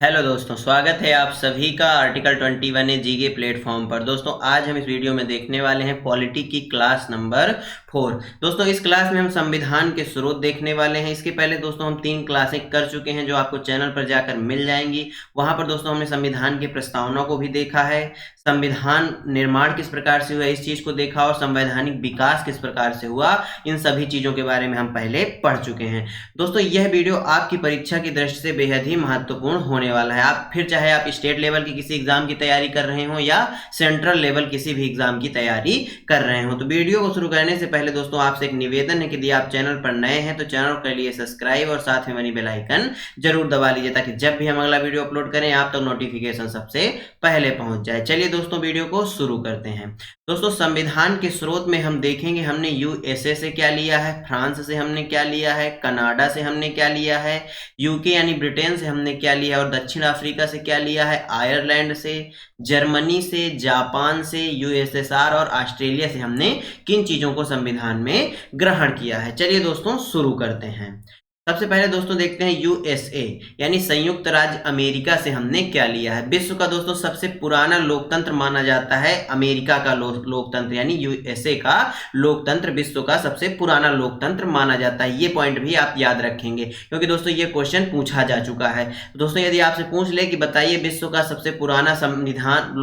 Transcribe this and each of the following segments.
Hello दोस्तों, स्वागत है आप सभी का आर्टिकल 21 ए जीके प्लेटफॉर्म पर। दोस्तों आज हम इस वीडियो में देखने वाले हैं पॉलिटी की क्लास नंबर 4। दोस्तों इस क्लास में हम संविधान के स्रोत देखने वाले हैं। इसके पहले दोस्तों हम 3 क्लासें कर चुके हैं जो आपको चैनल पर जाकर मिल जाएंगी। वहां पर दोस्तों हमने संविधान की प्रस्तावना को भी देखा है, संविधान निर्माण किस प्रकार से हुआ इस चीज को देखा और संवैधानिक विकास किस प्रकार से हुआ, इन सभी चीजों के बारे में हम पहले पढ़ चुके हैं। दोस्तों यह वीडियो आपकी परीक्षा की दृष्टि से बेहद ही महत्वपूर्ण होने वाला है। आप फिर चाहे आप स्टेट लेवल की किसी एग्जाम की तैयारी कर रहे हो या सेंट्रल लेवल किसी भी एग्जाम की तैयारी कर रहे हो। तो वीडियो को शुरू करने से पहले दोस्तों आपसे एक निवेदन है कि यदि आप चैनल पर नए हैं तो चैनल के लिए सब्सक्राइब और साथ में बनी बेल आइकन जरूर दबा लीजिए ताकि जब भी हम अगला वीडियो अपलोड करें आप तक नोटिफिकेशन सबसे पहले पहुंच जाए। चलिए दोस्तों वीडियो को शुरू करते हैं। दोस्तों संविधान के स्रोत में हम देखेंगे हमने यूएसए से क्या लिया है, फ्रांस से हमने क्या लिया है, कनाडा से हमने क्या लिया है, यूके यानी ब्रिटेन से हमने क्या लिया है और दक्षिण अफ्रीका से क्या लिया है, आयरलैंड से, जर्मनी से, जापान से, यूएसएसआर और ऑस्ट्रेलिया से हमने किन चीजों को संविधान में ग्रहण किया है। चलिए दोस्तों शुरू करते हैं। सबसे पहले दोस्तों देखते हैं यूएसए यानी संयुक्त राज्य अमेरिका से हमने क्या लिया है। विश्व का दोस्तों सबसे पुराना लोकतंत्र माना जाता है अमेरिका का लोकतंत्र यानी यूएसए का लोकतंत्र विश्व का सबसे पुराना लोकतंत्र माना जाता है। ये पॉइंट भी आप याद रखेंगे क्योंकि दोस्तों ये क्वेश्चन पूछा जा चुका है। दोस्तों यदि आपसे पूछ ले कि बताइए विश्व का सबसे पुराना संविधान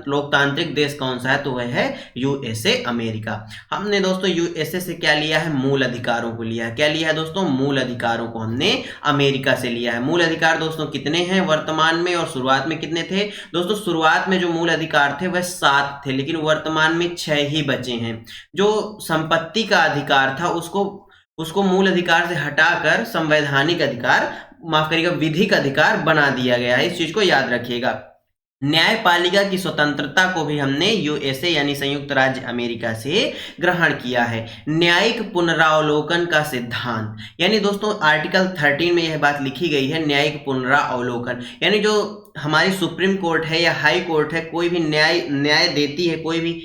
लोकतांत्रिक देश कौन सा है तो वह है यूएसए अमेरिका। हमने दोस्तों यूएसए से क्या लिया है, मूल अधिकारों को लिया है। क्या लिया है दोस्तों, मूल अधिकारों को हमने अमेरिका से लिया है। मूल अधिकार दोस्तों कितने हैं वर्तमान में और शुरुआत में कितने थे। दोस्तों शुरुआत में जो मूल अधिकार थे वह 7 थे लेकिन वर्तमान में 6 ही बचे हैं। जो संपत्ति का अधिकार था उसको मूल अधिकार से हटाकर संवैधानिक अधिकार, माफ करिएगा विधिक अधिकार बना दिया गया है। इस चीज को याद रखिएगा। न्यायपालिका की स्वतंत्रता को भी हमने यूएसए यानी संयुक्त राज्य अमेरिका से ग्रहण किया है। न्यायिक पुनरावलोकन का सिद्धांत यानी दोस्तों आर्टिकल 13 में यह बात लिखी गई है, न्यायिक पुनरावलोकन यानी जो हमारी सुप्रीम कोर्ट है या हाई कोर्ट है, कोई भी न्याय देती है, कोई भी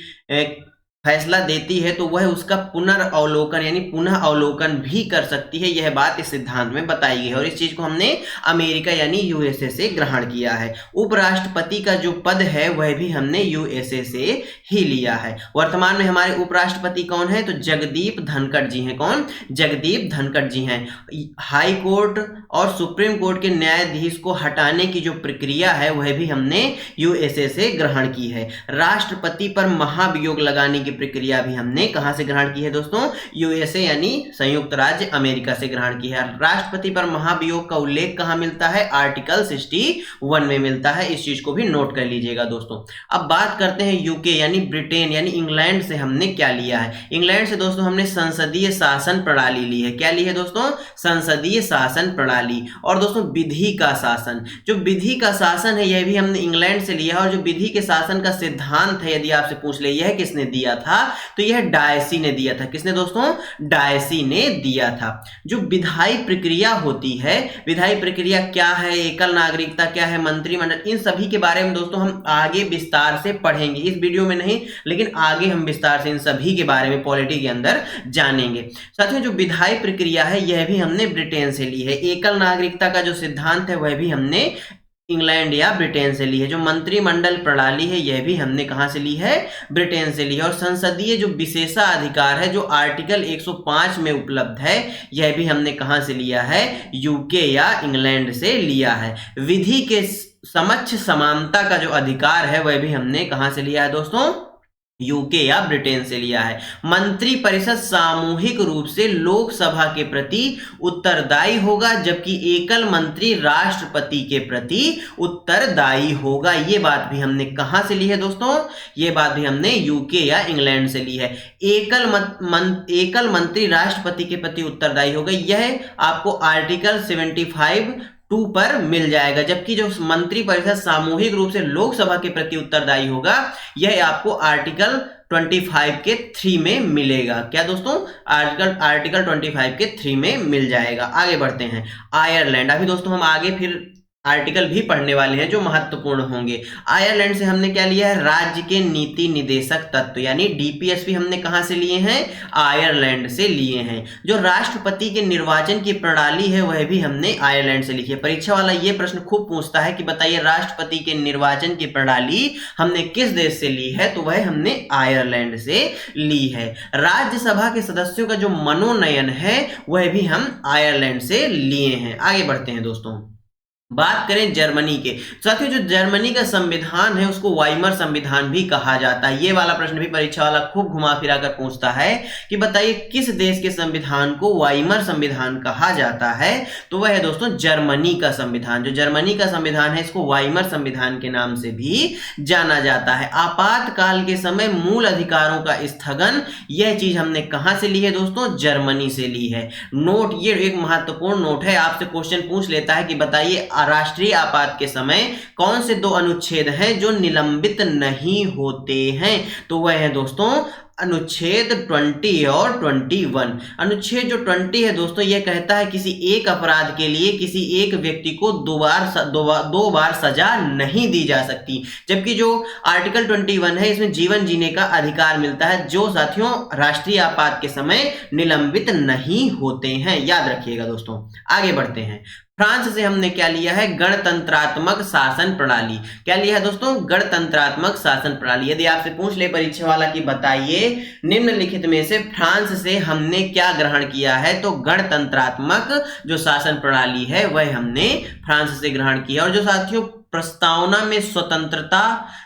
फैसला देती है तो वह उसका पुनर्अवलोकन यानी पुनः अवलोकन भी कर सकती है। यह बात इस सिद्धांत में बताई गई है और इस चीज को हमने अमेरिका यानी यूएसए से ग्रहण किया है। उपराष्ट्रपति का जो पद है वह भी हमने यूएसए से ही लिया है। वर्तमान में हमारे उपराष्ट्रपति कौन है तो जगदीप धनखड़ जी हैं। कौन, जगदीप धनखड़ जी हैं। हाई कोर्ट और सुप्रीम कोर्ट के न्यायाधीश को हटाने की जो प्रक्रिया है वह भी हमने यूएसए से ग्रहण की है। राष्ट्रपति पर महाभियोग लगाने प्रक्रिया भी हमने कहां से ग्रहण की है दोस्तों, यूएसए यानी संयुक्त राज्य अमेरिका से ग्रहण की है। राष्ट्रपति पर महाभियोग का उल्लेख कहां मिलता है, आर्टिकल 61 में मिलता है। इस चीज को भी नोट कर लीजिएगा दोस्तों। अब बात करते हैं यूके यानी ब्रिटेन यानी इंग्लैंड से हमने क्या लिया है। इंग्लैंड से दोस्तों हमने संसदीय शासन प्रणाली ली है। क्या ली है दोस्तों, संसदीय शासन प्रणाली। और दोस्तों विधि का शासन, जो विधि का शासन है यह भी हमने इंग्लैंड से लिया है। और जो विधि के शासन का सिद्धांत है यदि आपसे पूछ ले यह किसने दिया था तो यह डायसी ने दिया था। किसने दोस्तों, डायसी ने दिया था। जो विधायी प्रक्रिया होती है, विधायी प्रक्रिया क्या है, एकल नागरिकता क्या है, मंत्रिमंडल, इन सभी के बारे में दोस्तों हम आगे विस्तार से पढ़ेंगे। इस वीडियो में नहीं लेकिन आगे हम विस्तार से इन सभी के बारे में पॉलिटी के अंदर जानेंगे। साथ में जो विधायी प्रक्रिया है यह भी हमने ब्रिटेन से ली है। एकल नागरिकता का जो सिद्धांत है वह भी हमने इंग्लैंड या ब्रिटेन से ली है। जो मंत्रिमंडल प्रणाली है यह भी हमने कहां से ली है, ब्रिटेन से ली है। और संसदीय जो विशेषाधिकार है जो आर्टिकल 105 में उपलब्ध है यह भी हमने कहां से लिया है, यूके या इंग्लैंड से लिया है। विधि के समक्ष समानता का जो अधिकार है वह भी हमने कहां से लिया है दोस्तों, यूके या ब्रिटेन से लिया है। मंत्रिपरिषद सामूहिक रूप से लोकसभा के प्रति उत्तरदायी होगा जबकि एकल मंत्री राष्ट्रपति के प्रति उत्तरदायी होगा। ये बात भी हमने कहां से ली है दोस्तों, ये बात भी हमने यूके या इंग्लैंड से ली है। एकल मंत्री राष्ट्रपति के प्रति उत्तरदायी होगा, यह आपको आर्टिकल 75(2) पर मिल जाएगा। जबकि जो मंत्रिपरिषद सामूहिक रूप से लोकसभा के प्रति उत्तरदायी होगा यह आपको आर्टिकल 25 के 3 में मिलेगा। क्या दोस्तों, आर्टिकल 25 के 3 में मिल जाएगा। आगे बढ़ते हैं। आयरलैंड, अभी दोस्तों हम आगे फिर आर्टिकल भी पढ़ने वाले हैं जो महत्वपूर्ण होंगे। आयरलैंड से हमने क्या लिया है, राज्य के नीति निदेशक तत्व, यानी डीपीएसपी हमने कहां से लिए हैं, आयरलैंड से लिए हैं। जो राष्ट्रपति के निर्वाचन की प्रणाली है वह भी हमने आयरलैंड से लिखी है। परीक्षा वाला ये प्रश्न खूब पूछता है कि बताइए राष्ट्रपति के निर्वाचन की प्रणाली हमने किस देश से ली है, तो वह हमने आयरलैंड से ली है। राज्यसभा के सदस्यों का जो मनोनयन है वह भी हम आयरलैंड से लिए हैं। आगे बढ़ते हैं दोस्तों, बात करें जर्मनी के। साथियों, जो जर्मनी का संविधान है उसको वाइमर संविधान भी कहा जाता है। ये वाला प्रश्न भी परीक्षा वाला खूब घुमा फिरा कर पूछता है कि बताइए किस देश के संविधान को वाइमर संविधान कहा जाता है, तो वह है दोस्तों जर्मनी का संविधान। जो जर्मनी का संविधान है इसको वाइमर संविधान के नाम से भी जाना जाता है। आपातकाल के समय मूल अधिकारों का स्थगन, यह चीज हमने कहां से ली है दोस्तों, जर्मनी से ली है। नोट, ये एक महत्वपूर्ण नोट है, आपसे क्वेश्चन पूछ लेता है कि बताइए राष्ट्रीय आपात के समय कौन से 2 अनुच्छेद हैं जो निलंबित नहीं होते हैं, तो वह है दोस्तों अनुच्छेद 20 और 21। अनुच्छेद जो 20 है दोस्तों यह कहता है किसी एक अपराध के लिए किसी एक व्यक्ति को दो बार सजा नहीं दी जा सकती, जबकि जो आर्टिकल 21 है इसमें जीवन जीने का अधिकार मिलता है, जो साथियों राष्ट्रीय आपात के समय निलंबित नहीं होते हैं। याद रखिएगा दोस्तों। आगे बढ़ते हैं, फ्रांस से हमने क्या लिया है, गणतंत्रात्मक शासन प्रणाली। क्या लिया है दोस्तों, गणतंत्रात्मक शासन प्रणाली। यदि आपसे पूछ ले परीक्षा वाला कि बताइए निम्नलिखित में से फ्रांस से हमने क्या ग्रहण किया है, तो गणतंत्रात्मक जो शासन प्रणाली है वह हमने फ्रांस से ग्रहण किया। और जो साथियों प्रस्तावना में स्वतंत्रता,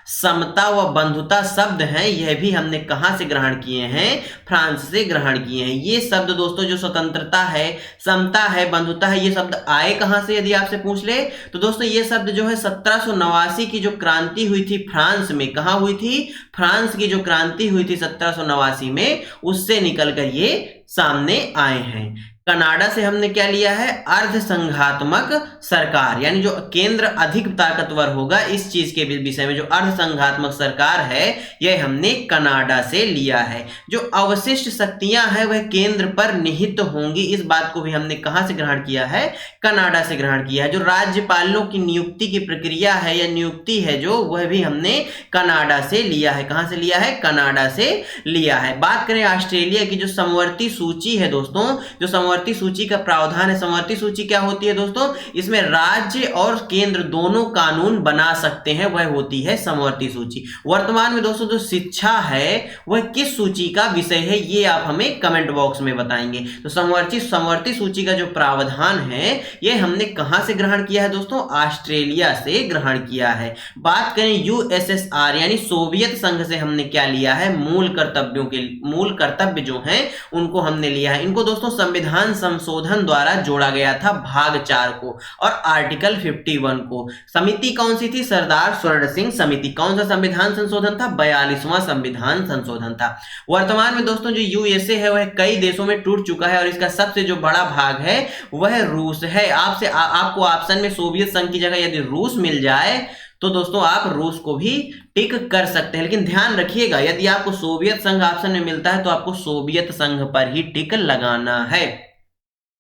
समता व बंधुता शब्द हैं, यह भी हमने कहां से ग्रहण किए हैं, फ्रांस से ग्रहण किए हैं। ये शब्द दोस्तों जो स्वतंत्रता है, समता है, बंधुता है, ये शब्द आए कहां से यदि आपसे पूछ ले, तो दोस्तों ये शब्द जो है 1789 की जो क्रांति हुई थी फ्रांस में, कहां हुई थी, फ्रांस की जो क्रांति हुई थी 1789 में, उससे निकलकर ये सामने आए हैं। कनाडा से हमने क्या लिया है, अर्ध संघात्मक सरकार, यानी जो केंद्र अधिक ताकतवर होगा इस चीज के विषय में, जो अर्ध संघात्मक सरकार है यह हमने कनाडा से लिया है। जो अवशिष्ट शक्तियां हैं वह केंद्र पर निहित होंगी, इस बात को भी हमने कहां से ग्रहण किया है, कनाडा से ग्रहण किया है। जो राज्यपालों की नियुक्ति की प्रक्रिया है या नियुक्ति है जो, वह भी हमने कनाडा से लिया है। कहां से लिया है, कनाडा से लिया है। बात करें ऑस्ट्रेलिया की, जो समवर्ती सूची है दोस्तों, जो समवर्ती सूची का प्रावधान है, समवर्ती सूची क्या होती है दोस्तों, इसमें राज्य और केंद्र दोनों कानून बना सकते हैं, वह होती है समवर्ती सूची। वर्तमान में दोस्तों जो शिक्षा है वह किस सूची का विषय है, ये आप हमें कमेंट बॉक्स में बताएंगे। तो समवर्ती सूची का जो प्रावधान है यह हमने कहां से ग्रहण किया है दोस्तों, ऑस्ट्रेलिया से ग्रहण किया है। बात करें यूएसएसआर यानी सोवियत संघ से हमने क्या लिया है, मूल कर्तव्य जो हैं उनको हमने लिया है। इनको दोस्तों संविधान संशोधन द्वारा जोड़ा गया था, भाग 4 को और आर्टिकल 51 को। समिति कौन सी थी, सरदार स्वर्ण सिंह समिति। कौन सा संविधान संशोधन था, 42वां संविधान संशोधन था। वर्तमान में दोस्तों जो यूएसए है वह कई देशों में टूट चुका है और इसका सबसे जो बड़ा भाग है वह रूस है। आपको ऑप्शन में सोवियत संघ की जगह यदि रूस मिल जाए तो दोस्तों आप रूस को भी टिक कर सकते हैं, लेकिन ध्यान रखिएगा यदि आपको सोवियत संघ ऑप्शन में मिलता है तो आपको सोवियत संघ पर ही टिक लगाना है।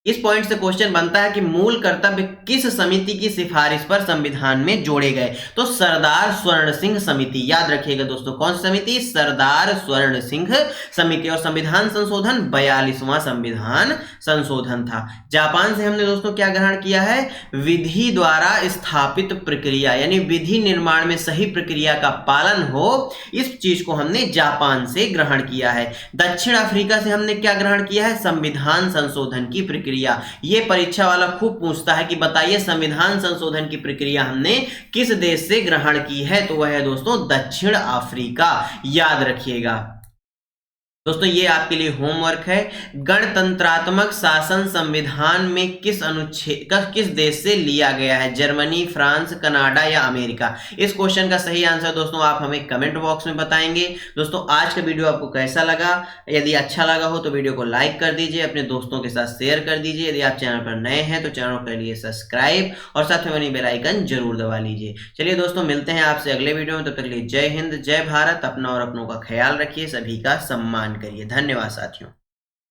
इस पॉइंट से क्वेश्चन बनता है कि मूल कर्तव्य किस समिति की सिफारिश पर संविधान में जोड़े गए, तो सरदार स्वर्ण सिंह समिति। याद रखिएगा दोस्तों, कौन सी समिति, सरदार स्वर्ण सिंह समिति। और संविधान संशोधन 42वां संविधान संशोधन था। जापान से हमने दोस्तों क्या ग्रहण किया है, विधि द्वारा स्थापित प्रक्रिया, यानी विधि निर्माण में सही प्रक्रिया का पालन हो, इस चीज को हमने जापान से ग्रहण किया है। दक्षिण अफ्रीका से हमने क्या ग्रहण किया है, संविधान संशोधन की प्रक्रिया। ये परीक्षा वाला खूब पूछता है कि बताइए संविधान संशोधन की प्रक्रिया हमने किस देश से ग्रहण की है, तो वह है दोस्तों दक्षिण अफ्रीका। याद रखिएगा दोस्तों, ये आपके लिए होमवर्क है। गणतंत्रात्मक शासन संविधान में किस अनुच्छेद का किस देश से लिया गया है, जर्मनी, फ्रांस, कनाडा या अमेरिका। इस क्वेश्चन का सही आंसर दोस्तों आप हमें कमेंट बॉक्स में बताएंगे। दोस्तों आज का वीडियो आपको कैसा लगा, यदि अच्छा लगा हो तो वीडियो को लाइक कर दीजिए, अपने दोस्तों के साथ शेयर कर दीजिए। यदि आप चैनल पर नए हैं तो चैनल कर लिए सब्सक्राइब और साथ में बनी बेल आइकन जरूर दबा लीजिए। चलिए दोस्तों मिलते हैं आपसे अगले वीडियो में, तब तक के लिए जय हिंद, जय भारत। अपना और अपनों का ख्याल रखिए, सभी का सम्मान करिए। धन्यवाद साथियों।